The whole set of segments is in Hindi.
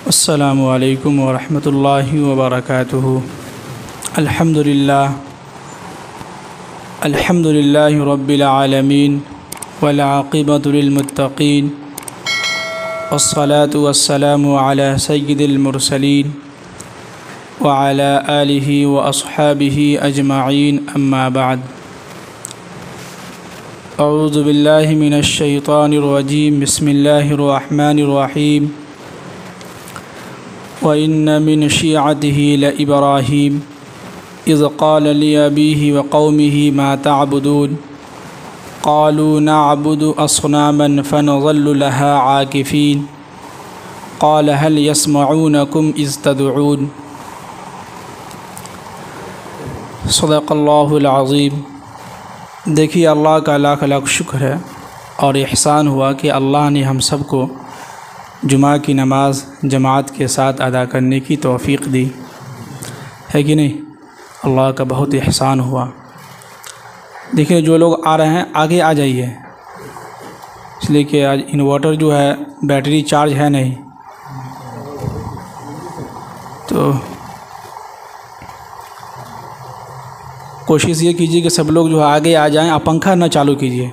अस्सलामु अलैकुम वरहमतुल्लाहि वबरकातुहु। अल्हम्दुलिल्लाहि रब्बिल आलमीन वल आक़िबतु लिल मुत्तक़ीन वस्सलातु वस्सलामु अला सय्यिदिल मुरसलीन व अला आलिहि व अस्हाबिहि अजमईन, अम्मा बाद। अऊज़ु बिल्लाहि मिनश शैतानिर रजीम, बिस्मिल्लाहिर रहमानिर रहीम। व इन्न मिन शिअतिहि लइब्राहीम इज़ क़ाल लिअबीहि व क़ौमिहि मा तअबुदून क़ालू नअबुदु अस्नामन फ़नज़ल्लु लहा आकिफ़ीन क़ाल हल यस्मऊनकुम इज़ तदऊन। सदक़ल्लाहुल अज़ीम। देखिए, अल्लाह का लाख लाख शुक्र है और एहसान हुआ कि अल्लाह ने हम सबको जुमा की नमाज़ जमात के साथ अदा करने की तौफ़ीक़ दी है कि नहीं। अल्लाह का बहुत एहसान हुआ। देखिए, जो लोग आ रहे हैं आगे आ जाइए, इसलिए कि आज इन्वर्टर जो है बैटरी चार्ज है नहीं, तो कोशिश ये कीजिए कि सब लोग जो है आगे आ जाएं। आप पंखा ना चालू कीजिए।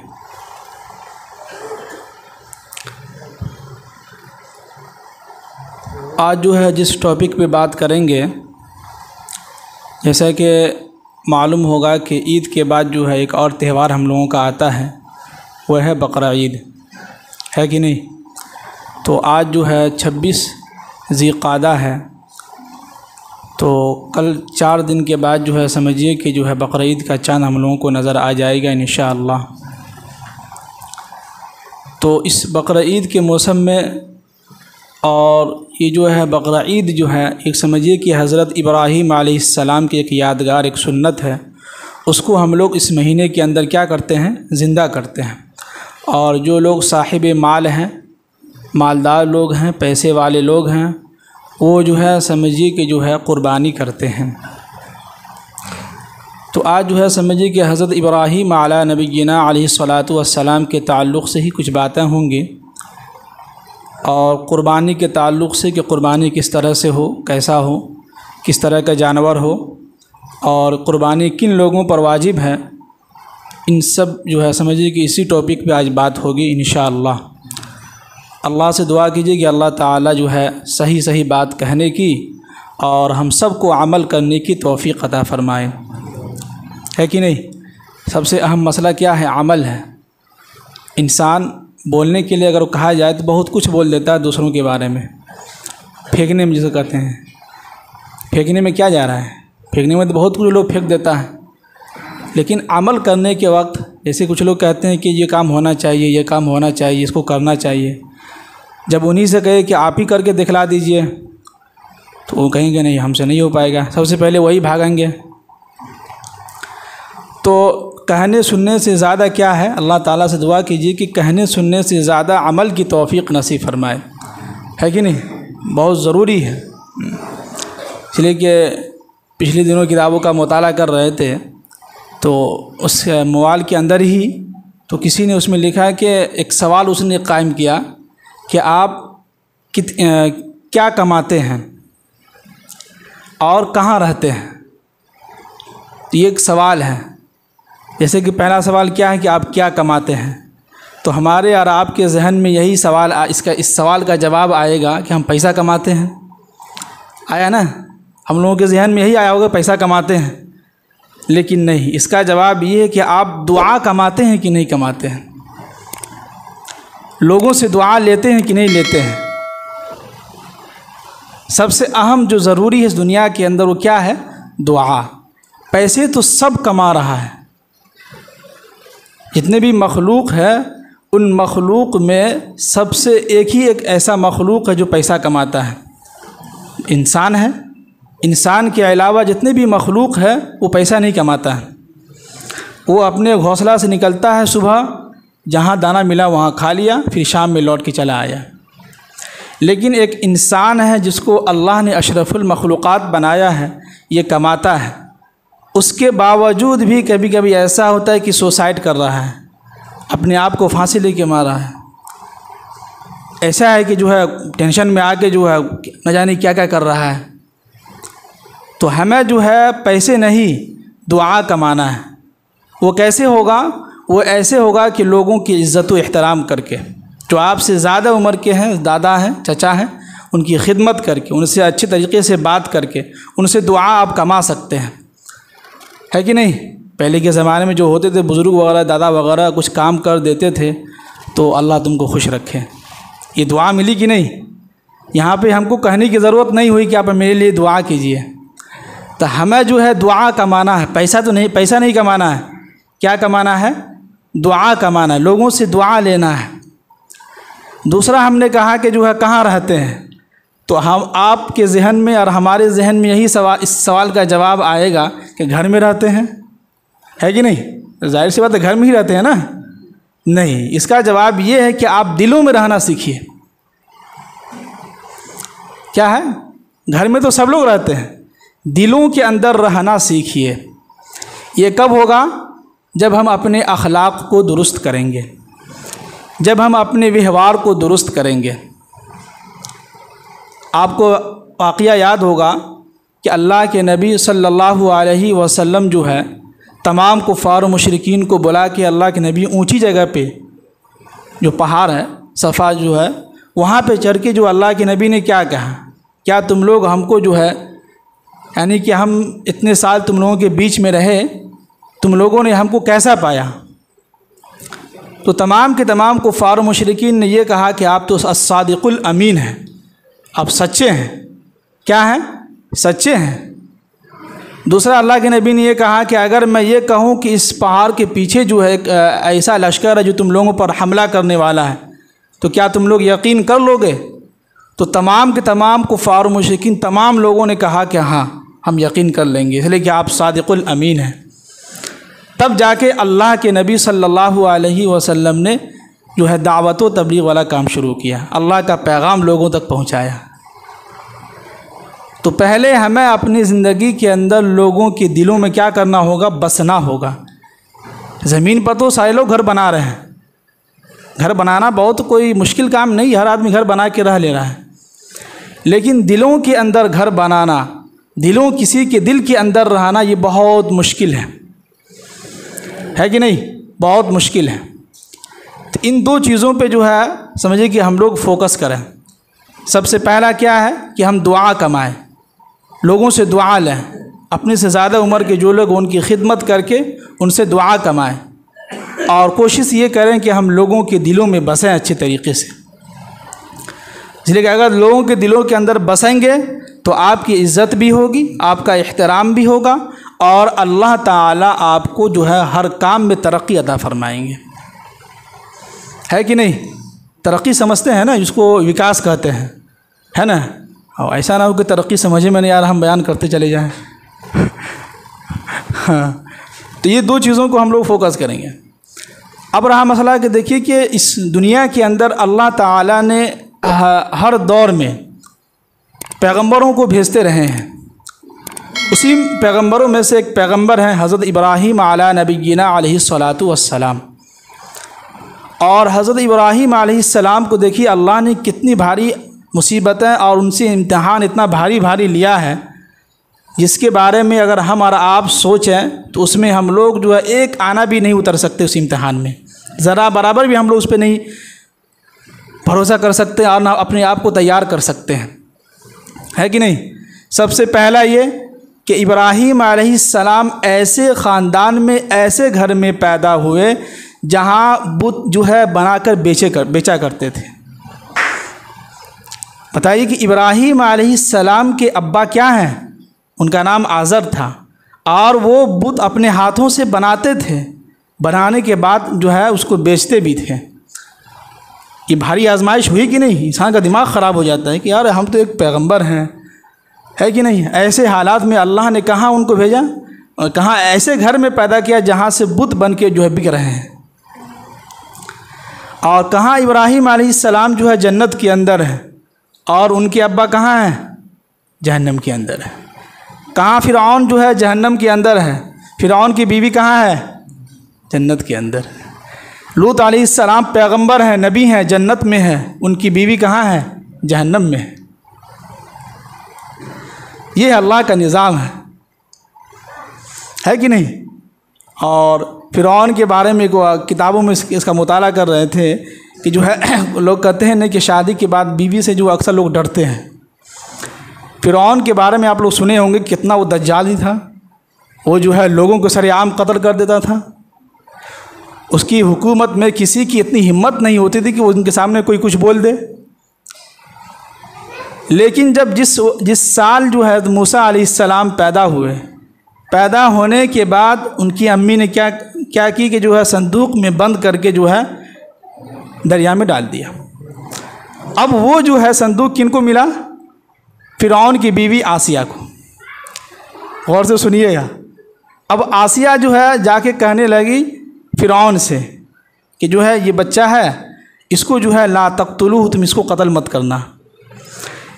आज जो है जिस टॉपिक पे बात करेंगे, जैसा कि मालूम होगा कि ईद के बाद जो है एक और त्यौहार हम लोगों का आता है, वह है बकरा ईद, है कि नहीं। तो आज जो है 26 ज़िक़ादा है, तो कल 4 दिन के बाद जो है समझिए कि जो है बकरा ईद का चाँद हम लोगों को नज़र आ जाएगा इंशाअल्लाह। तो इस बकरा ईद के मौसम में, और ये जो है बकरा ईद जो है एक समझिए कि हज़रत इब्राहीम अलैहिस्सलाम की एक यादगार एक सुन्नत है। उसको हम लोग इस महीने के अंदर क्या करते हैं, ज़िंदा करते हैं। और जो लोग साहिब माल हैं, मालदार लोग हैं, पैसे वाले लोग हैं, वो जो है समझिए कि जो है क़ुरबानी करते हैं। तो आज जो है समझिए कि हज़रत इब्राहीम अला नबीना अलैहिस्सलातु वस्सलाम के ताल्लुक़ से ही कुछ बातें होंगी, और क़ुरबानी के ताल्लुक़ से कि क़ुरबानी किस तरह से हो, कैसा हो, किस तरह का जानवर हो, और क़ुरबानी किन लोगों पर वाजिब है, इन सब जो है समझिए कि इसी टॉपिक पे आज बात होगी इंशाअल्लाह। अल्लाह से दुआ कीजिए कि अल्लाह ताला जो है सही सही बात कहने की और हम सब को अमल करने की तौफ़ीक़ अता फ़रमाए, है कि नहीं। सबसे अहम मसला क्या है, अमल है। इंसान बोलने के लिए अगर कहा जाए तो बहुत कुछ बोल देता है दूसरों के बारे में, फेंकने में जिसे कहते हैं। फेंकने में क्या जा रहा है, फेंकने में तो बहुत कुछ लोग फेंक देता है, लेकिन अमल करने के वक्त जैसे कुछ लोग कहते हैं कि ये काम होना चाहिए, ये काम होना चाहिए, इसको करना चाहिए। जब उन्हीं से कहे कि आप ही करके दिखला दीजिए, तो वो कहेंगे नहीं, हमसे नहीं हो पाएगा, सबसे पहले वही भागेंगे। तो कहने सुनने से ज़्यादा क्या है, अल्लाह ताला से दुआ कीजिए कि कहने सुनने से ज़्यादा अमल की तौफ़ीक़ नसीब फरमाए, है कि नहीं। बहुत ज़रूरी है। इसलिए कि पिछले दिनों किताबों का मुताला कर रहे थे, तो उस मवाल के अंदर ही तो किसी ने उसमें लिखा है कि एक सवाल उसने कायम किया कि आप क्या कमाते हैं और कहाँ रहते हैं। ये एक सवाल है। जैसे कि पहला सवाल क्या है कि आप क्या कमाते हैं, तो हमारे और आपके जहन में यही सवाल इस सवाल का जवाब आएगा कि हम पैसा कमाते हैं। आया ना, हम लोगों के जहन में यही आया होगा पैसा कमाते हैं। लेकिन नहीं, इसका जवाब ये है कि आप दुआ कमाते हैं कि नहीं कमाते हैं, लोगों से दुआ लेते हैं कि नहीं लेते हैं। सबसे अहम जो ज़रूरी है इस दुनिया के अंदर वो क्या है, दुआ। पैसे तो सब कमा रहा है, जितने भी मखलूक है उन मखलूक में सबसे एक ऐसा मखलूक है जो पैसा कमाता है, इंसान है। इंसान के अलावा जितने भी मखलूक है वो पैसा नहीं कमाता है। वो अपने घोंसला से निकलता है, सुबह जहाँ दाना मिला वहाँ खा लिया, फिर शाम में लौट के चला आया। लेकिन एक इंसान है जिसको अल्लाह ने अशरफुल मखलूक़ात बनाया है, ये कमाता है। उसके बावजूद भी कभी कभी ऐसा होता है कि सुसाइड कर रहा है, अपने आप को फांसी लेके मारा है। ऐसा है कि जो है टेंशन में आके जो है न जाने क्या क्या कर रहा है। तो हमें जो है पैसे नहीं दुआ कमाना है। वो कैसे होगा? वो ऐसे होगा कि लोगों की इज़्ज़त व एहतराम करके, जो आपसे ज़्यादा उम्र के हैं, दादा हैं, चचा हैं, उनकी खिदमत करके, उनसे अच्छे तरीक़े से बात करके उनसे दुआ आप कमा सकते हैं, है कि नहीं? पहले के ज़माने में जो होते थे बुज़ुर्ग वगैरह, दादा वगैरह कुछ काम कर देते थे तो अल्लाह तुमको खुश रखे, ये दुआ मिली कि नहीं? यहाँ पे हमको कहने की ज़रूरत नहीं हुई कि आप मेरे लिए दुआ कीजिए। तो हमें जो है दुआ कमाना है, पैसा नहीं कमाना है। क्या कमाना है? दुआ कमाना है, लोगों से दुआ लेना है। दूसरा हमने कहा कि जो है कहाँ रहते हैं, तो हम आपके जहन में और हमारे जहन में यही सवाल, इस सवाल का जवाब आएगा कि घर में रहते हैं, है कि नहीं? जाहिर सी बात है घर में ही रहते हैं ना। नहीं, इसका जवाब ये है कि आप दिलों में रहना सीखिए। क्या है? घर में तो सब लोग रहते हैं, दिलों के अंदर रहना सीखिए। ये कब होगा? जब हम अपने अखलाक को दुरुस्त करेंगे, जब हम अपने व्यवहार को दुरुस्त करेंगे। आपको वाक़या याद होगा कि अल्लाह के नबी सल्लल्लाहु अलैहि वसल्लम जो है तमाम कुफ़ार और मुशरिकीन को बुला के अल्लाह के नबी ऊंची जगह पे जो पहाड़ है सफ़ा जो है वहाँ पे चढ़ के जो अल्लाह के नबी ने क्या कहा, क्या तुम लोग हमको जो है, यानी कि हम इतने साल तुम लोगों के बीच में रहे, तुम लोगों ने हमको कैसा पाया? तो तमाम के तमाम कुफ़ार और मुशरिकीन ने ये कहा कि आप तो अस्सादिकुल अमीन हैं, आप सच्चे हैं। क्या हैं? सच्चे हैं। दूसरा अल्लाह के नबी ने ये कहा कि अगर मैं ये कहूँ कि इस पहाड़ के पीछे जो है एक ऐसा लश्कर है जो तुम लोगों पर हमला करने वाला है, तो क्या तुम लोग यकीन कर लोगे? तो तमाम के तमाम कुफ़ार और मुशरिकीन तमाम लोगों ने कहा कि हाँ हम यकीन कर लेंगे, इसलिए कि आप सादिकुल अमीन हैं। तब जाके अल्लाह के नबी सल्लल्लाहु अलैहि वसल्लम ने जो है दावत व तबलीग वाला काम शुरू किया, अल्लाह का पैगाम लोगों तक पहुँचाया। तो पहले हमें अपनी ज़िंदगी के अंदर लोगों के दिलों में क्या करना होगा? बसना होगा। ज़मीन पर तो सारे लोग घर बना रहे हैं, घर बनाना बहुत कोई मुश्किल काम नहीं, हर आदमी घर बना के रह ले रहा है। लेकिन दिलों के अंदर घर बनाना, दिलों किसी के दिल के अंदर रहना, ये बहुत मुश्किल है कि नहीं? बहुत मुश्किल है। तो इन दो चीज़ों पे जो है समझिए कि हम लोग फोकस करें। सबसे पहला क्या है कि हम दुआ कमाएं, लोगों से दुआ लें, अपने से ज़्यादा उम्र के जो लोग उनकी खिदमत करके उनसे दुआ कमाएं, और कोशिश ये करें कि हम लोगों के दिलों में बसें अच्छे तरीके से। इसलिए कि अगर लोगों के दिलों के अंदर बसेंगे तो आपकी इज़्ज़त भी होगी, आपका एहतराम भी होगा, और अल्लाह ताला आपको जो है हर काम में तरक्की अता फरमाएंगे, है कि नहीं? तरक्की समझते हैं ना, जिसको विकास कहते हैं, है ना? और ऐसा ना हो कि तरक्की समझे में नहीं आ रहा, हम बयान करते चले जाएं। हाँ, तो ये दो चीज़ों को हम लोग फोकस करेंगे। अब रहा मसला कि देखिए कि इस दुनिया के अंदर अल्लाह ताला ने हर दौर में पैगंबरों को भेजते रहे हैं। उसी पैगंबरों में से एक पैगंबर हैं हज़रत इब्राहीम अला नबीना अलैहिस्सलातु वस्सलाम। और हज़रत इब्राहीम अलैहिस्सलाम को देखिए अल्लाह ने कितनी भारी मुसीबतें और उनसे इम्तिहान इतना भारी भारी लिया है, जिसके बारे में अगर हम और आप सोचें तो उसमें हम लोग जो है एक आना भी नहीं उतर सकते उस इम्तिहान में, ज़रा बराबर भी हम लोग उस पर नहीं भरोसा कर सकते और ना अपने आप को तैयार कर सकते हैं, है कि नहीं? सबसे पहला ये कि इब्राहीम अलैहिस्सलाम ऐसे ख़ानदान में, ऐसे घर में पैदा हुए जहाँ बुत जो है बनाकर बेचा करते थे। बताइए कि इब्राहीम अलैहिस्सलाम के अब्बा क्या हैं? उनका नाम आज़र था, और वो बुत अपने हाथों से बनाते थे, बनाने के बाद जो है उसको बेचते भी थे। ये भारी आजमाइश हुई कि नहीं? इंसान का दिमाग ख़राब हो जाता है कि यार हम तो एक पैगंबर हैं, है कि नहीं? ऐसे हालात में अल्लाह ने कहाँ उनको भेजा, और कहाँ ऐसे घर में पैदा किया जहाँ से बुत बन के जो है बिक रहे हैं, और कहाँ इब्राहीम अलैहिस्सलाम जो है जन्नत के अंदर है, और उनके अब्बा कहाँ हैं? जहन्नम के अंदर है। कहाँ फ़िरऔन जो है जहन्नम के अंदर है, फ़िरऔन की बीवी कहाँ है? जन्नत के अंदर। लूत अलैहिस्सलाम पैगंबर हैं, नबी हैं, जन्नत में हैं, उनकी बीवी कहाँ है? जहन्नम में है। ये अल्लाह का निज़ाम है कि नहीं? और फ़िरौन के बारे में किताबों में इसका मुताला कर रहे थे कि जो है लोग कहते हैं ना कि शादी के बाद बीवी से जो अक्सर लोग डरते हैं। फ़िरौन के बारे में आप लोग सुने होंगे कितना वो दज्जाली था। वो जो है लोगों को सरेआम कत्ल कर देता था। उसकी हुकूमत में किसी की इतनी हिम्मत नहीं होती थी कि वो उनके सामने कोई कुछ बोल दे। लेकिन जब जिस साल जो है मूसा अलैहिस्सलाम पैदा हुए, पैदा होने के बाद उनकी अम्मी ने क्या की कि जो है संदूक में बंद करके जो है दरिया में डाल दिया। अब वो जो है संदूक किनको मिला? फ़िरौन की बीवी आसिया को। गौर से सुनिएगा। अब आसिया जो है जाके कहने लगी फ़िरौन से कि जो है ये बच्चा है, इसको जो है ला तक़्तुलूहु, तुम इसको कत्ल मत करना।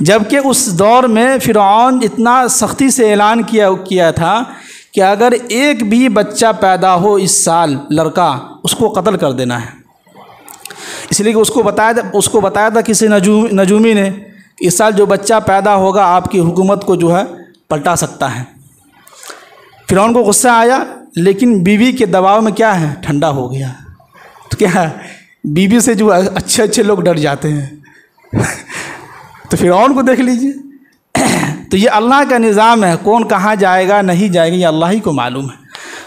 जबकि उस दौर में फ़िरौन इतना सख्ती से ऐलान किया था कि अगर एक भी बच्चा पैदा हो इस साल लड़का, उसको कत्ल कर देना है। इसलिए कि उसको बताया था किसी नजूमी ने, इस साल जो बच्चा पैदा होगा आपकी हुकूमत को जो है पलटा सकता है। फ़िरौन को गुस्सा आया, लेकिन बीवी के दबाव में क्या है, ठंडा हो गया। तो क्या है, बीवी से जो अच्छे अच्छे लोग डर जाते हैं। तो फ़िरौन को देख लीजिए। तो ये अल्लाह का निज़ाम है, कौन कहाँ जाएगा नहीं जाएगा ये अल्लाह ही को मालूम है।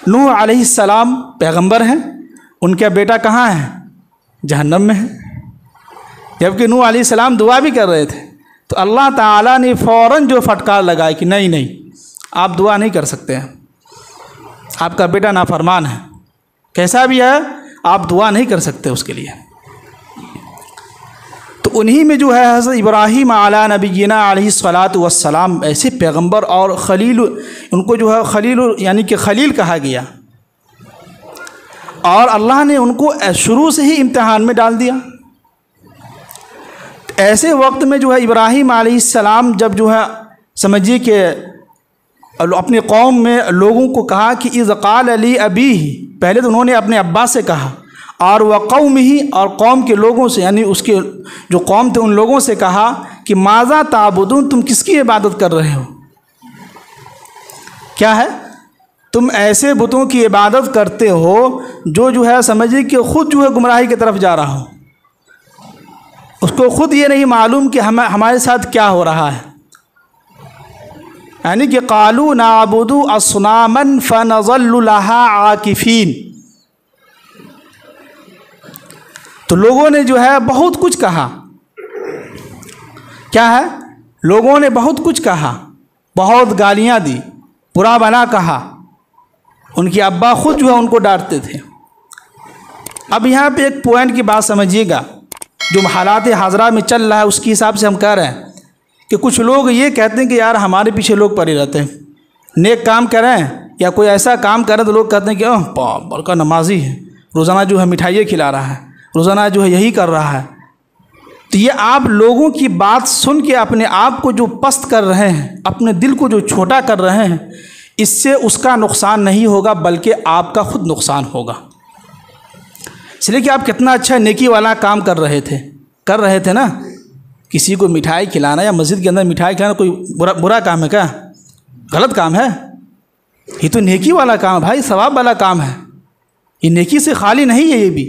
नूह अलैहिस्सलाम पैगंबर हैं, उनका बेटा कहाँ है? जहन्नम में है। जबकि नूह अलैहिस्सलाम दुआ भी कर रहे थे, तो अल्लाह ताला ने फ़ौरन जो फटकार लगाई कि नहीं आप दुआ नहीं कर सकते हैं, आपका बेटा नाफरमान है, कैसा भी है आप दुआ नहीं कर सकते उसके लिए। तो उन्हीं में जो है हज़रत इब्राहीम अला नबीना अलैहिस्सलातु वस्सलाम ऐसे पैगंबर और खलील, उनको जो है खलील यानी कि खलील कहा गया। और अल्लाह ने उनको शुरू से ही इम्तिहान में डाल दिया। ऐसे वक्त में जो है इब्राहीम अलैहिस्सलाम जब जो है समझिए कि अपने कौम में लोगों को कहा कि इज़ क़ाल अली अबी, पहले तो उन्होंने अपने अब्बा से कहा, और वह कौम ही, और कौम के लोगों से यानी उसके जो कौम थे उन लोगों से कहा कि माज़ा ताबुदून, तुम किसकी इबादत कर रहे हो? क्या है, तुम ऐसे बुतों की इबादत करते हो जो है समझिए कि ख़ुद जो है गुमराही की तरफ जा रहा हो, उसको ख़ुद ये नहीं मालूम कि हमारे साथ क्या हो रहा है। यानी कि क़ालू नाबुदु अस्नामन फ़नज़ल्लु लहा आकिफ़ीन। तो लोगों ने जो है बहुत कुछ कहा। क्या है, लोगों ने बहुत कुछ कहा, बहुत गालियाँ दी, बुरा भला कहा। उनके अब्बा खुद जो है उनको डांटते थे। अब यहाँ पे एक पॉइंट की बात समझिएगा, जो हालात हाजरा में चल रहा है उसके हिसाब से हम कह रहे हैं कि कुछ लोग ये कहते हैं कि यार हमारे पीछे लोग पड़े रहते हैं, नेक काम करें या कोई ऐसा काम करें तो लोग कहते हैं कि बड़का नमाजी है, रोज़ाना जो है मिठाइयाँ खिला रहा है, रोज़ाना जो है यही कर रहा है। तो ये आप लोगों की बात सुन के अपने आप को जो पस्त कर रहे हैं, अपने दिल को जो छोटा कर रहे हैं, इससे उसका नुकसान नहीं होगा बल्कि आपका खुद नुकसान होगा। इसलिए कि आप कितना अच्छा नेकी वाला काम कर रहे थे ना। किसी को मिठाई खिलाना या मस्जिद के अंदर मिठाई खिलाना कोई बुरा काम है क्या? गलत काम है? ये तो नेकी वाला काम है भाई, सवाब वाला काम है। ये नेकी से खाली नहीं है ये भी।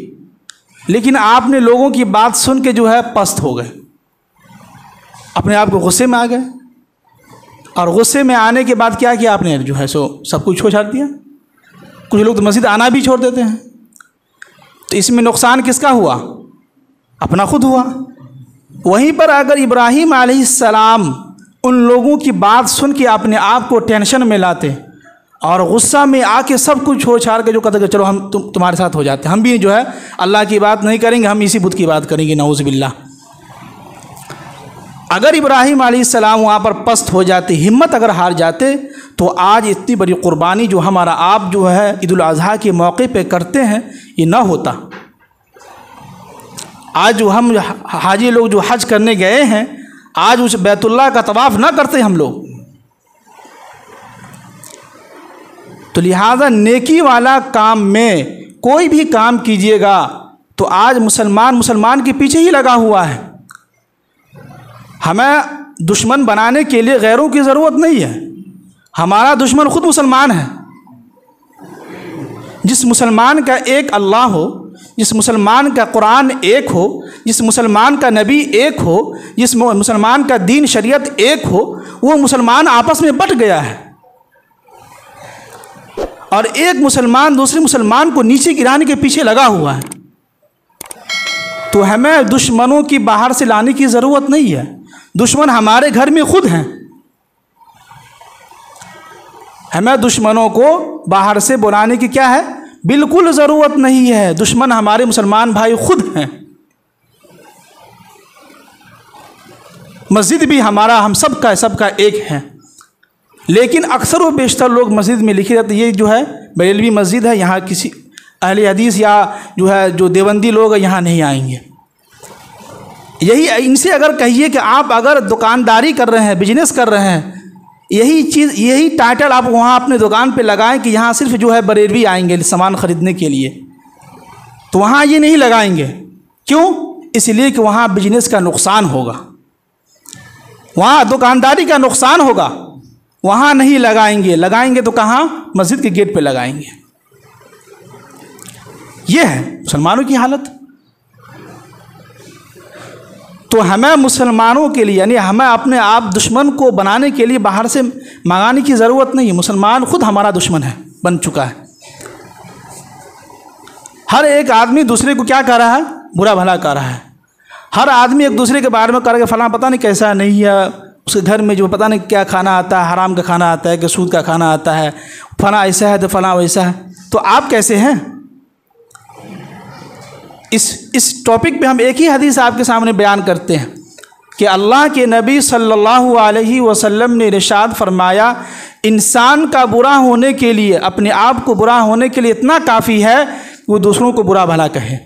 लेकिन आपने लोगों की बात सुन के जो है पस्त हो गए, अपने आप को गुस्से में आ गए, और गुस्से में आने के बाद क्या किया आपने, जो है सो सब कुछ छोड़ दिया। कुछ लोग तो मस्जिद आना भी छोड़ देते हैं। तो इसमें नुकसान किसका हुआ? अपना खुद हुआ। वहीं पर अगर इब्राहीम अलैहिस्सलाम उन लोगों की बात सुन के अपने आप को टेंशन में लाते और गुस्सा में आके सब कुछ छोड़ छाड़ के जो कहते चलो हम तुम्हारे साथ हो जाते, हम भी जो है अल्लाह की बात नहीं करेंगे, हम इसी बुत की बात करेंगे, नऊज़ बिल्लाह। अगर इब्राहीम अलैहिस्सलाम वहाँ पर पस्त हो जाते, हिम्मत अगर हार जाते, तो आज इतनी बड़ी कुर्बानी जो हमारा आप जो है ईद उल अज़हा के मौके पे करते हैं ये ना होता। आज जो हम हाजी लोग जो हज करने गए हैं, आज उस बैतुल्लाह का तवाफ़ ना करते हम लोग। तो लिहाजा नेकी वाला काम में कोई भी काम कीजिएगा तो आज मुसलमान के पीछे ही लगा हुआ है। हमें दुश्मन बनाने के लिए गैरों की ज़रूरत नहीं है, हमारा दुश्मन खुद मुसलमान है। जिस मुसलमान का एक अल्लाह हो, जिस मुसलमान का कुरान एक हो, जिस मुसलमान का नबी एक हो, जिस मुसलमान का दीन शरीयत एक हो, वो मुसलमान आपस में बट गया है और एक मुसलमान दूसरे मुसलमान को नीचे गिराने के पीछे लगा हुआ है। तो हमें दुश्मनों की बाहर से लाने की ज़रूरत नहीं है, दुश्मन हमारे घर में खुद हैं। हमें दुश्मनों को बाहर से बुलाने की क्या है, बिल्कुल ज़रूरत नहीं है। दुश्मन हमारे मुसलमान भाई खुद हैं। मस्जिद भी हमारा, हम सबका एक है, लेकिन अक्सर व बेशतर लोग मस्जिद में लिखे रहते ये जो है बरेलवी मस्जिद है, यहाँ किसी अहले हदीस या जो है जो देवबंदी लोग यहाँ नहीं आएंगे। यही इनसे अगर कहिए कि आप अगर दुकानदारी कर रहे हैं, बिजनेस कर रहे हैं, यही टाइटल आप वहाँ अपने दुकान पे लगाएं कि यहाँ सिर्फ जो है बरेलवी आएंगे सामान ख़रीदने के लिए, तो वहाँ ये नहीं लगाएंगे। क्यों? इसलिए कि वहाँ बिजनेस का नुकसान होगा, वहाँ दुकानदारी का नुकसान होगा, वहाँ नहीं लगाएंगे। लगाएंगे तो कहाँ? मस्जिद के गेट पे लगाएंगे। ये है मुसलमानों की हालत। तो हमें मुसलमानों के लिए, यानी हमें अपने आप दुश्मन को बनाने के लिए बाहर से मंगाने की ज़रूरत नहीं है। मुसलमान खुद हमारा दुश्मन है, बन चुका है। हर एक आदमी दूसरे को क्या कर रहा है? बुरा भला कर रहा है। हर आदमी एक दूसरे के बारे में कर के फलां पता नहीं कैसा नहीं है, उसके घर में जो पता नहीं क्या खाना आता है, हराम का खाना आता है कि सूद का खाना आता है, फलां ऐसा है तो फलां वैसा है। तो आप कैसे हैं? इस टॉपिक पे हम एक ही हदीस आपके सामने बयान करते हैं कि अल्लाह के नबी सल्लल्लाहु अलैहि वसल्लम ने इरशाद फरमाया, इंसान का बुरा होने के लिए, अपने आप को बुरा होने के लिए इतना काफ़ी है कि वो दूसरों को बुरा भला कहे।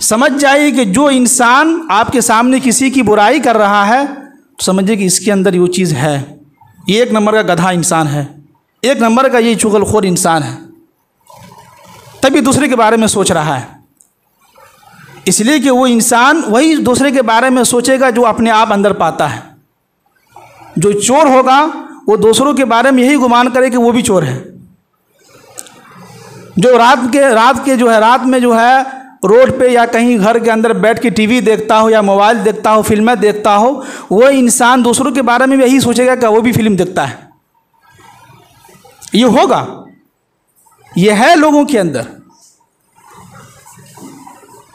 समझ जाइए कि जो इंसान आपके सामने किसी की बुराई कर रहा है, तो समझिए कि इसके अंदर वो चीज़ है, ये एक नंबर का गधा इंसान है, एक नंबर का ये चुगलखोर इंसान है, तभी दूसरे के बारे में सोच रहा है। इसलिए कि वो इंसान वही दूसरे के बारे में सोचेगा जो अपने आप अंदर पाता है। जो चोर होगा वो दूसरों के बारे में यही गुमान करे कि वो भी चोर है। जो रात में जो है रोड पे या कहीं घर के अंदर बैठ के टीवी देखता हो या मोबाइल देखता हो, फिल्में देखता हो, वो इंसान दूसरों के बारे में भी यही सोचेगा कि वो भी फिल्म देखता है। ये होगा, ये है लोगों के अंदर।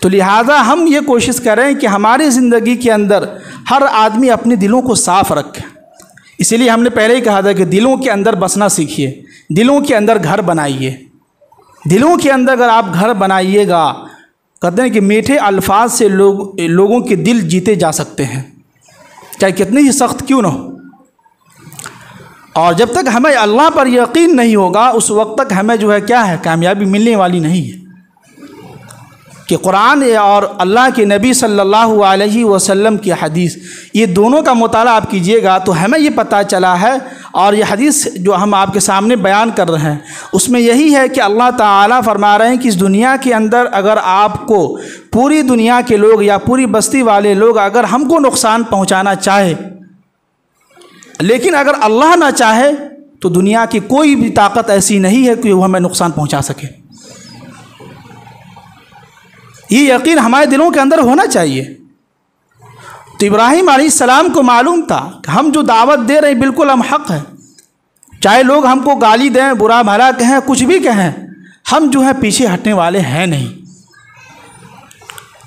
तो लिहाजा हम ये कोशिश करें कि हमारी ज़िंदगी के अंदर हर आदमी अपने दिलों को साफ़ रखे। इसीलिए हमने पहले ही कहा था कि दिलों के अंदर बसना सीखिए, दिलों के अंदर घर बनाइए। दिलों के अंदर अगर आप घर बनाइएगा, कहते हैं कि मीठे अल्फाज से लोगों के दिल जीते जा सकते हैं, चाहे कितने ही सख्त क्यों ना हो। और जब तक हमें अल्लाह पर यकीन नहीं होगा, उस वक्त तक हमें जो है क्या है, कामयाबी मिलने वाली नहीं है। कि कुरान और अल्लाह के नबी सल्लल्लाहु अलैहि वसल्लम की हदीस, ये दोनों का मुताला आप कीजिएगा तो हमें ये पता चला है। और ये हदीस जो हम आपके सामने बयान कर रहे हैं, उसमें यही है कि अल्लाह ताला फरमा रहे हैं कि इस दुनिया के अंदर अगर आपको पूरी दुनिया के लोग या पूरी बस्ती वाले लोग अगर हमको नुकसान पहुँचाना चाहे, लेकिन अगर अल्लाह ना चाहे तो दुनिया की कोई भी ताकत ऐसी नहीं है कि वो हमें नुकसान पहुंचा सके। ये यकीन हमारे दिलों के अंदर होना चाहिए। तो इब्राहीम अलैहिस्सलाम को मालूम था कि हम जो दावत दे रहे हैं बिल्कुल हम हक़ है, चाहे लोग हमको गाली दें, बुरा भला कहें, कुछ भी कहें, हम जो है पीछे हटने वाले हैं नहीं।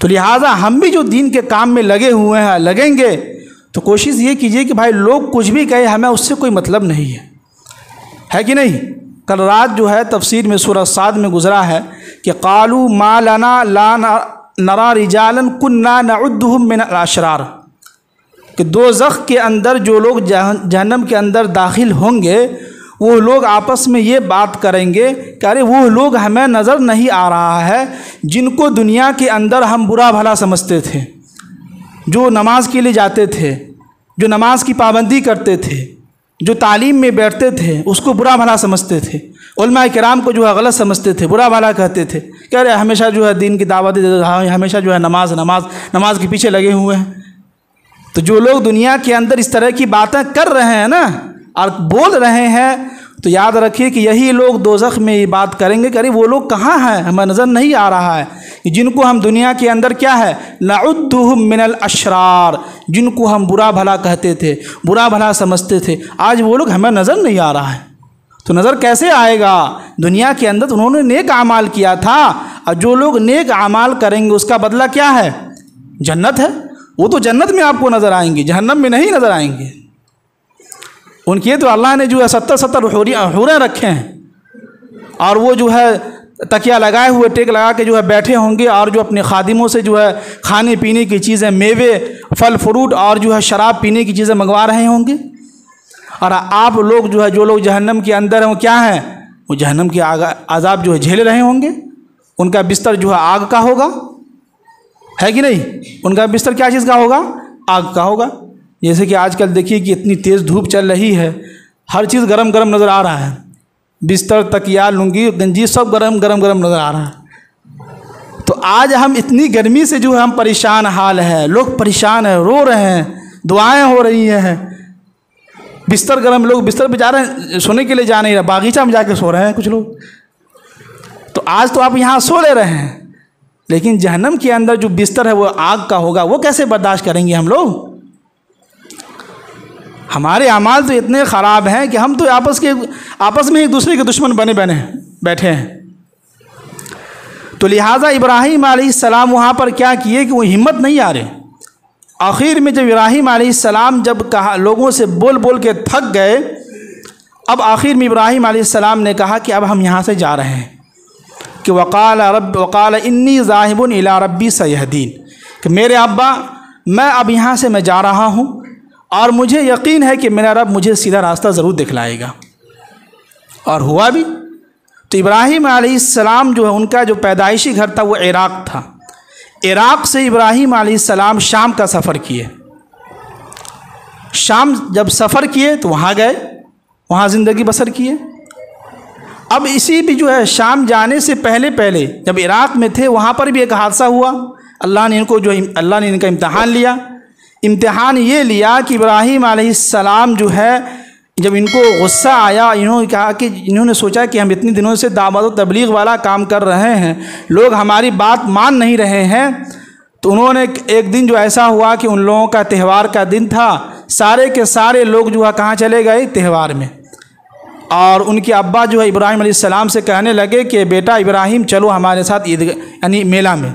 तो लिहाजा हम भी जो दीन के काम में लगे हुए हैं, लगेंगे, तो कोशिश ये कीजिए कि भाई लोग कुछ भी कहे, हमें उससे कोई मतलब नहीं है कि नहीं। कल रात जो है तफसीर में सूरह साद में गुज़रा है कि क़ालू मा लना ला नरा रिजालन कुन्ना नउद्दुहुम मिन अल-अशरार, कि दोज़ख के अंदर जो लोग जहन्नम के अंदर दाखिल होंगे, वो लोग आपस में ये बात करेंगे कि अरे वो लोग हमें नज़र नहीं आ रहा है जिनको दुनिया के अंदर हम बुरा भला समझते थे, जो नमाज के लिए जाते थे, जो नमाज की पाबंदी करते थे, जो तालीम में बैठते थे उसको बुरा भला समझते थे, उलमा किराम को जो है गलत समझते थे, बुरा भला कहते थे, कह रहे हमेशा जो है दीन की दावत दे रहा है, हमेशा जो है नमाज के पीछे लगे हुए हैं। तो जो लोग दुनिया के अंदर इस तरह की बातें कर रहे हैं ना और बोल रहे हैं, तो याद रखिए कि यही लोग दोज़ख में ये बात करेंगे, करें वो लोग कहाँ हैं, हमें नज़र नहीं आ रहा है, जिनको हम दुनिया के अंदर क्या है नउद्दुहुम मिनल अशरार, जिनको हम बुरा भला कहते थे, बुरा भला समझते थे, आज वो लोग हमें नज़र नहीं आ रहा है। तो नज़र कैसे आएगा? दुनिया के अंदर तो उन्होंने नेक अमाल किया था, और जो लोग नेक अमाल करेंगे उसका बदला क्या है? जन्नत है। वो तो जन्नत में आपको नज़र आएंगे, जहन्नम में नहीं नज़र आएंगे। उनके तो अल्लाह ने जो है 70 हूरें रखे हैं, और वो जो है तकिया लगाए हुए टेक लगा के जो है बैठे होंगे, और जो अपने खादिमों से जो है खाने पीने की चीज़ें, मेवे, फल फ्रूट और जो है शराब पीने की चीज़ें मंगवा रहे होंगे। और आप लोग जो है, जो लोग जहन्नम के अंदर हैं वो क्या हैं? वो जहन्नम के आज़ाब जो है झेल रहे होंगे। उनका बिस्तर जो है आग का होगा, है कि नहीं? उनका बिस्तर क्या चीज़ का होगा? आग का होगा। जैसे कि आजकल देखिए कि इतनी तेज़ धूप चल रही है, हर चीज़ गरम गरम नज़र आ रहा है, बिस्तर, तकिया, लुंगी, गंजी सब गरम गरम नज़र आ रहा है। तो आज हम इतनी गर्मी से जो है हम परेशान हाल है, लोग परेशान हैं, रो रहे हैं, दुआएं हो रही हैं, बिस्तर गरम, लोग बिस्तर पे जा रहे हैं, सोने के लिए जा नहीं रहे, बागीचा में जाके सो रहे हैं कुछ लोग। तो आज तो आप यहाँ सो ले रहे हैं, लेकिन जहन्नम के अंदर जो बिस्तर है वो आग का होगा, वो कैसे बर्दाश्त करेंगे हम लोग? हमारे अमाल तो इतने ख़राब हैं कि हम तो आपस में एक दूसरे के दुश्मन बने बैठे हैं। तो लिहाजा इब्राहीम अलैहिस्सलाम वहाँ पर क्या किए कि वो हिम्मत नहीं आ रहे। आखिर में जब इब्राहीम अलैहिस्सलाम जब कहा, लोगों से बोल के थक गए, अब आखिर में इब्राहीम अलैहिस्सलाम ने कहा कि अब हम यहाँ से जा रहे हैं, कि वक़ाल इन्नी ज़ाहिबुन इला रब्बी सयहदीन, कि मेरे अब्बा मैं अब यहाँ से मैं जा रहा हूँ, और मुझे यकीन है कि मेरा रब मुझे सीधा रास्ता ज़रूर दिखलाएगा। और हुआ भी। तो इब्राहीम अलैहिस्सलाम जो है, उनका जो पैदाइशी घर था वो इराक़ था। इराक़ से इब्राहीम अलैहिस्सलाम शाम का सफ़र किए। शाम जब सफ़र किए तो वहाँ गए, वहाँ ज़िंदगी बसर किए। अब इसी भी जो है शाम जाने से पहले जब इराक़ में थे, वहाँ पर भी एक हादसा हुआ। अल्लाह ने इनका इम्तहान लिया। इम्तिहान ये लिया कि इब्राहीम अलैहिस्सलाम जो है, जब इनको गुस्सा आया, इन्होंने कहा कि इन्होंने सोचा कि हम इतने दिनों से दावत व तबलीग वाला काम कर रहे हैं, लोग हमारी बात मान नहीं रहे हैं। तो उन्होंने एक दिन जो ऐसा हुआ कि उन लोगों का त्यौहार का दिन था, सारे के सारे लोग जो है कहाँ चले गए? त्यौहार में। और उनके अब्बा जो है इब्राहीम अलैहिस्सलाम से कहने लगे कि बेटा इब्राहीम चलो हमारे साथ ईद यानी मेला में।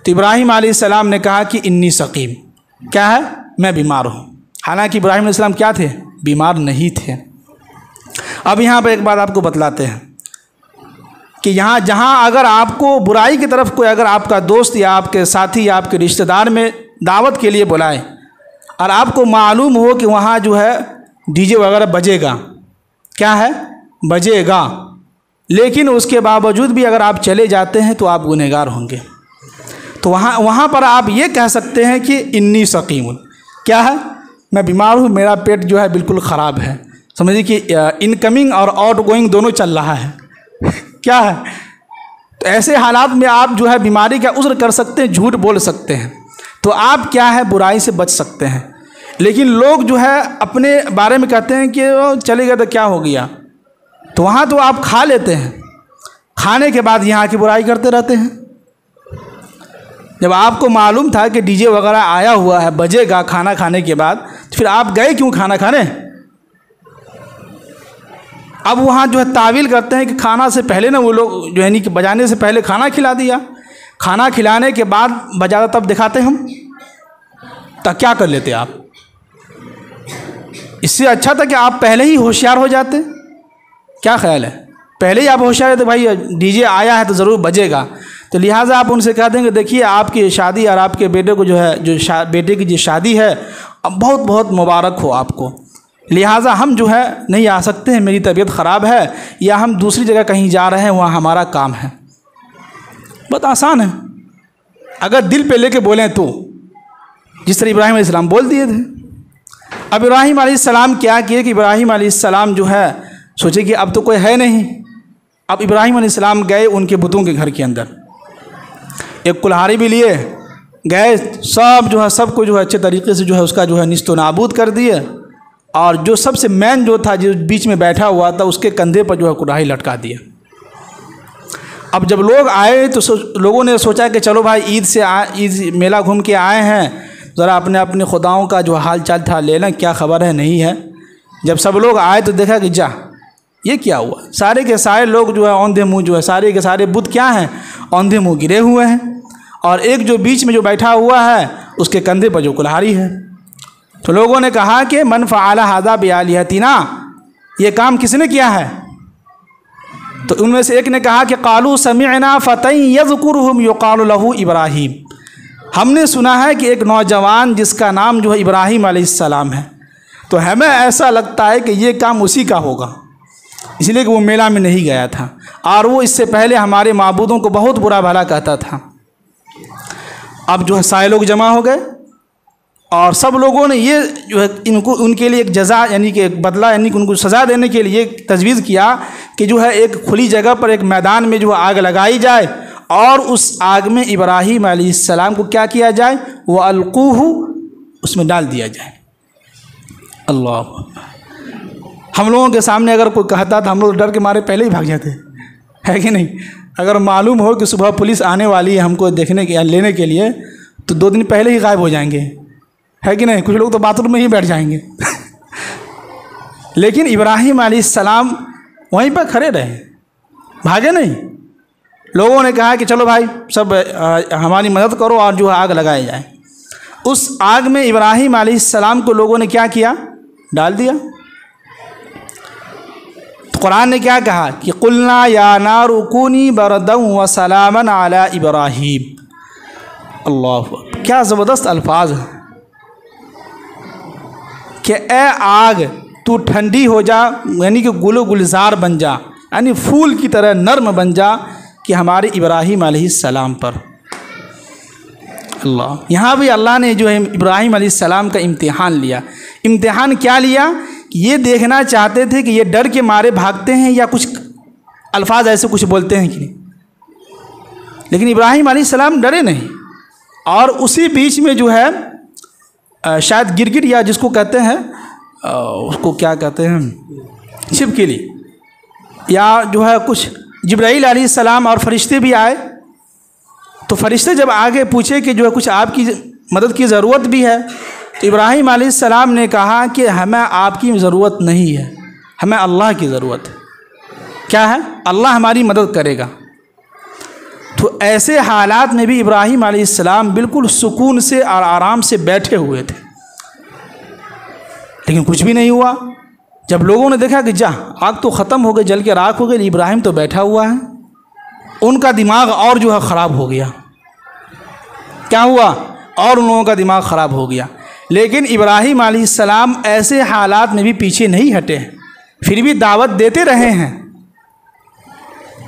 तो इब्राहीम अलैहिस्सलाम ने कहा कि इन्नी सकीम, क्या है? मैं बीमार हूँ। हालांकि इब्राहीम अलैहिस्सलाम क्या थे? बीमार नहीं थे। अब यहाँ पर एक बात आपको बतलाते हैं कि यहाँ जहाँ अगर आपको बुराई की तरफ कोई, अगर आपका दोस्त या आपके साथी या आपके रिश्तेदार में दावत के लिए बुलाए, और आपको मालूम हो कि वहाँ जो है डीजे वगैरह बजेगा, क्या है? बजेगा, लेकिन उसके बावजूद भी अगर आप चले जाते हैं तो आप गुनहगार होंगे। तो वहाँ पर आप ये कह सकते हैं कि इन्नी सकीमुन, क्या है? मैं बीमार हूँ, मेरा पेट जो है बिल्कुल ख़राब है। समझिए कि इनकमिंग और आउट गोइंग दोनों चल रहा है। क्या है? तो ऐसे हालात में आप जो है बीमारी का उज़्र कर सकते हैं, झूठ बोल सकते हैं, तो आप क्या है बुराई से बच सकते हैं। लेकिन लोग जो है अपने बारे में कहते हैं कि वो चले गए तो क्या हो गया, तो वहाँ तो आप खा लेते हैं, खाने के बाद यहाँ की बुराई करते रहते हैं। जब आपको मालूम था कि डीजे वगैरह आया हुआ है, बजेगा खाना खाने के बाद, तो फिर आप गए क्यों खाना खाने? अब वहाँ जो है तावील करते हैं कि खाना से पहले ना वो लोग जो है नहीं कि बजाने से पहले खाना खिला दिया, खाना खिलाने के बाद बजाता तब दिखाते हम, तब क्या कर लेते आप? इससे अच्छा था कि आप पहले ही होशियार हो जाते। क्या ख्याल है? पहले ही आप होशियार रहते, भाई डीजे आया है तो ज़रूर बजेगा। तो लिहाजा आप उनसे कह देंगे देखिए आपकी शादी और आपके बेटे को जो है बेटे की जो शादी है अब बहुत बहुत मुबारक हो आपको, लिहाजा हम जो है नहीं आ सकते हैं, मेरी तबीयत ख़राब है या हम दूसरी जगह कहीं जा रहे हैं, वहाँ हमारा काम है। बहुत आसान है अगर दिल पे लेके बोलें तो, जिस तरह इब्राहीम अलैहिस्सलाम बोल दिए थे। अब इब्राहीम अलैहिस्सलाम क्या किए कि इब्राहीम अलैहिस्सलाम जो है सोचे कि अब तो कोई है नहीं। अब इब्राहीम अलैहिस्सलाम गए उनके बुतों के घर के अंदर, एक कुल्हाड़ी भी लिए गए, सब जो है सबको जो है अच्छे तरीके से जो है उसका जो है निस्तो नाबूद कर दिए, और जो सबसे मेन जो था जो बीच में बैठा हुआ था उसके कंधे पर जो है कुल्हाड़ी लटका दिया। अब जब लोग आए तो लोगों ने सोचा कि चलो भाई ईद मेला घूम के आए हैं, ज़रा अपने अपने खुदाओं का जो हाल चाल था ले लें, क्या खबर है नहीं है। जब सब लोग आए तो देखा कि जा ये क्या हुआ, सारे के सारे लोग जो है औंधे मुँह जो है सारे के सारे बुत क्या हैं, औंधे मुँह गिरे हुए हैं, और एक जो बीच में जो बैठा हुआ है उसके कंधे पर जो कुल्हाड़ी है। तो लोगों ने कहा कि मन फ़अल हाज़ा बिआलिहतिना, ये काम किसने किया है। तो उनमें से एक ने कहा कि क़ालू समिअना फ़तन यज़कुरुहुम युक़ालु लहू इब्राहीम, हमने सुना है कि एक नौजवान जिसका नाम जो है इब्राहीम अलैहिस्सलाम है, तो हमें ऐसा लगता है कि ये काम उसी का होगा, इसलिए कि वो मेला में नहीं गया था और वो इससे पहले हमारे माबूदों को बहुत बुरा भला कहता था। अब जो है सारे लोग जमा हो गए और सब लोगों ने ये जो है इनको उनके लिए एक जज़ा यानी कि एक बदला यानी कि उनको सज़ा देने के लिए तजवीज़ किया कि जो है एक खुली जगह पर एक मैदान में जो आग लगाई जाए और उस आग में इब्राहीम अलैहिस्सलाम को क्या किया जाए, वो अलकूहु उसमें डाल दिया जाए। अल्लाह, हम लोगों के सामने अगर कोई कहता था हम लोग डर के मारे पहले ही भाग जाते, है कि नहीं। अगर मालूम हो कि सुबह पुलिस आने वाली है हमको देखने के या लेने के लिए तो 2 दिन पहले ही गायब हो जाएंगे, है कि नहीं। कुछ लोग तो बाथरूम में ही बैठ जाएंगे लेकिन इब्राहीम अलैहिस्सलाम वहीं पर खड़े रहे, भागे नहीं। लोगों ने कहा कि चलो भाई सब हमारी मदद करो और जो आग लगाई जाए। उस आग में इब्राहीम अलैहिस्सलाम को लोगों ने क्या किया, डाल दिया। तो कुरान ने क्या कहा कि कुलना या नारु कूनी बरदन व सलामन अला इब्राहीम। अल्लाह, क्या ज़बरदस्त अल्फाज है कि ए आग तू ठंडी हो जा, यानी कि गुलो गुलजार बन जा, यानी फूल की तरह नर्म बन जा कि हमारे इब्राहीम अलैहिस्सलाम पर। अल्लाह, यहाँ भी अल्लाह ने जो है इब्राहीम अलैहिस्सलाम का इम्तिहान लिया। इम्तिहान क्या लिया कि ये देखना चाहते थे कि ये डर के मारे भागते हैं या कुछ अल्फाज ऐसे कुछ बोलते हैं कि नहीं, लेकिन इब्राहीम अलैहिस्सलाम डरे नहीं। और उसी बीच में जो है शायद गिरगिट या जिसको कहते हैं उसको क्या कहते हैं छिपकली, या जो है कुछ जिब्राईल अलैहिस्सलाम और फरिश्ते भी आए। तो फरिश्ते जब आगे पूछे कि जो है कुछ आपकी मदद की ज़रूरत भी है, तो इब्राहीम अलैहिस्सलाम ने कहा कि हमें आपकी ज़रूरत नहीं है, हमें अल्लाह की ज़रूरत है। क्या है, अल्लाह हमारी मदद करेगा। तो ऐसे हालात में भी इब्राहीम अलैहिस्सलाम बिल्कुल सुकून से और आराम से बैठे हुए थे, लेकिन कुछ भी नहीं हुआ। जब लोगों ने देखा कि जा आग तो ख़त्म हो गई, जल के राख हो गई, इब्राहीम तो बैठा हुआ है, उनका दिमाग और जो है ख़राब हो गया। क्या हुआ, और उन लोगों का दिमाग ख़राब हो गया। लेकिन इब्राहीम अलैहिस्सलाम ऐसे हालात में भी पीछे नहीं हटे, फिर भी दावत देते रहे हैं।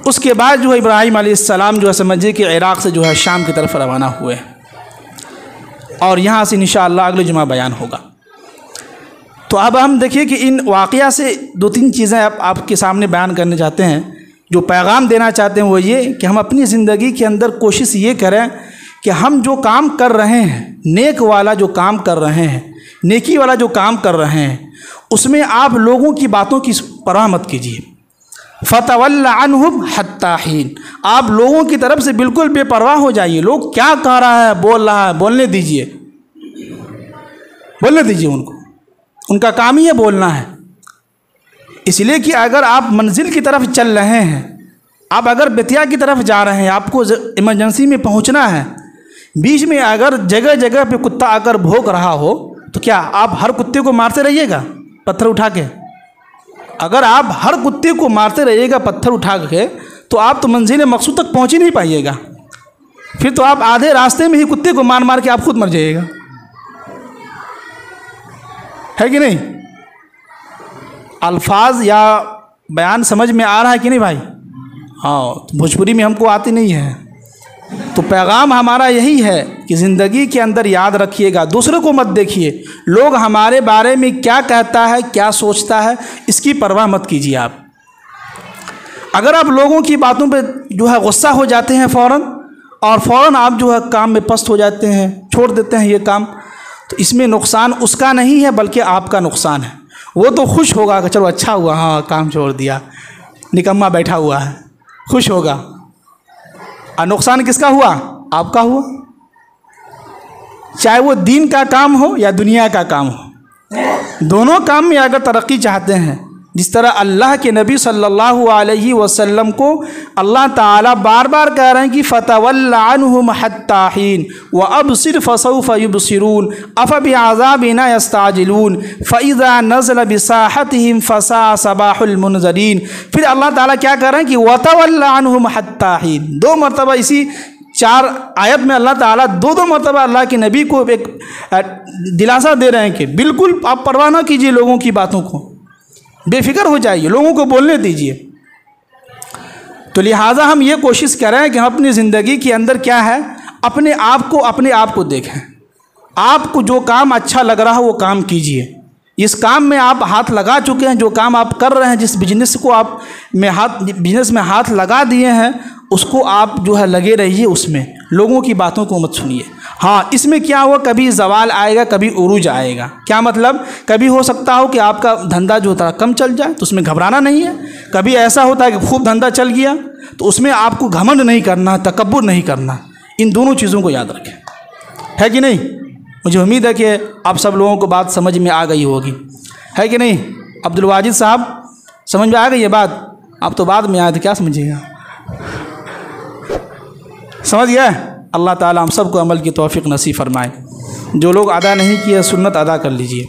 उसके बाद जो है इब्राहीम अलैहिस्सलाम जो है समझिए कि इराक़ से जो है शाम की तरफ रवाना हुए, और यहाँ से इंशाअल्लाह अगले जुमा बयान होगा। तो अब हम देखिए कि इन वाक़या से 2-3 चीज़ें आपके सामने बयान करने चाहते हैं। जो पैगाम देना चाहते हैं वो ये कि हम अपनी ज़िंदगी के अंदर कोशिश ये करें कि हम जो काम कर रहे हैं, नेक वाला जो काम कर रहे हैं, नेकी वाला जो काम कर रहे हैं, उसमें आप लोगों की बातों की परवाह मत कीजिए। फ़तवल्ला अन्हुम हत्ता हीन, आप लोगों की तरफ से बिल्कुल बेपरवाह हो जाइए। लोग क्या कह रहा है, बोल रहा है, बोलने दीजिए, बोलने दीजिए उनको, उनका काम ही है बोलना है। इसलिए कि अगर आप मंजिल की तरफ चल रहे हैं, आप अगर बेतिया की तरफ जा रहे हैं, आपको इमरजेंसी में पहुंचना है, बीच में अगर जगह जगह पे कुत्ता आकर भौंक रहा हो, तो क्या आप हर कुत्ते को मारते रहिएगा पत्थर उठा के? अगर आप हर कुत्ते को मारते रहिएगा पत्थर उठा के, तो आप तो मंजिल मकसूद तक पहुंच ही नहीं पाइएगा। फिर तो आप आधे रास्ते में ही कुत्ते को मार मार के आप खुद मर जाइएगा, है कि नहीं। अल्फाज या बयान समझ में आ रहा है कि नहीं भाई? हाँ, भोजपुरी में हमको आती नहीं है। तो पैगाम हमारा यही है कि ज़िंदगी के अंदर याद रखिएगा, दूसरों को मत देखिए, लोग हमारे बारे में क्या कहता है, क्या सोचता है, इसकी परवाह मत कीजिए आप। अगर आप लोगों की बातों पे जो है गुस्सा हो जाते हैं फ़ौरन आप जो है काम में पस्त हो जाते हैं, छोड़ देते हैं ये काम, तो इसमें नुकसान उसका नहीं है बल्कि आपका नुकसान है। वो तो खुश होगा कि चलो अच्छा हुआ, हाँ काम छोड़ दिया, निकम्मा बैठा हुआ है, खुश होगा। और नुकसान किसका हुआ? आपका हुआ। चाहे वो दीन का काम हो या दुनिया का काम हो, दोनों काम में अगर तरक्की चाहते हैं, जिस तरह अल्लाह के नबी सल्लल्लाहु अलैहि वसल्लम को अल्लाह ताला बार बार कह रहे हैं कि फ़तवल्ल अन्हुम हत्ता हीन व अबसिर फसौफ युबसिरून अफ़बिअज़ाबिना यस्ताजिलून फ़इज़ा नज़ल बिसाहतिहिम फ़सा सबाहुल मुनज़रीन। फिर अल्लाह ताला क्या कह रहे हैं कि वतवल्ल अन्हुम हत्ता हीन। 2 मरतबा इसी 4 आयत में अल्लाह ताला 2 मरतबा अल्लाह के नबी को एक दिलासा दे रहे हैं कि बिल्कुल आप परवाह ना कीजिए लोगों की बातों को, बेफिक्र हो जाइए, लोगों को बोलने दीजिए। तो लिहाजा हम ये कोशिश कर रहे हैं कि हम अपनी ज़िंदगी के अंदर क्या है, अपने आप को देखें। आपको जो काम अच्छा लग रहा है वो काम कीजिए। इस काम में आप हाथ लगा चुके हैं, जो काम आप कर रहे हैं, जिस बिजनेस को आप बिजनेस में हाथ लगा दिए हैं, उसको आप जो है लगे रहिए उसमें, लोगों की बातों को मत सुनिए। हाँ, इसमें क्या हुआ, कभी ज़वाल आएगा, कभी उरूज आएगा। क्या मतलब, कभी हो सकता हो कि आपका धंधा जो होता है कम चल जाए, तो उसमें घबराना नहीं है। कभी ऐसा होता है कि खूब धंधा चल गया, तो उसमें आपको घमंड नहीं करना, तकब्बुर नहीं करना। इन दोनों चीज़ों को याद रखें, है कि नहीं। मुझे उम्मीद है कि आप सब लोगों को बात समझ में आ गई होगी, है कि नहीं। अब्दुल वाजिद साहब, समझ में आ गई ये बात? आप तो बाद में आए थे, क्या समझिएगा, समझ गया। अल्लाह ताला हम सबको अमल की तौफीक नसीब फरमाए। जो लोग अदा नहीं किए सुन्नत अदा कर लीजिए।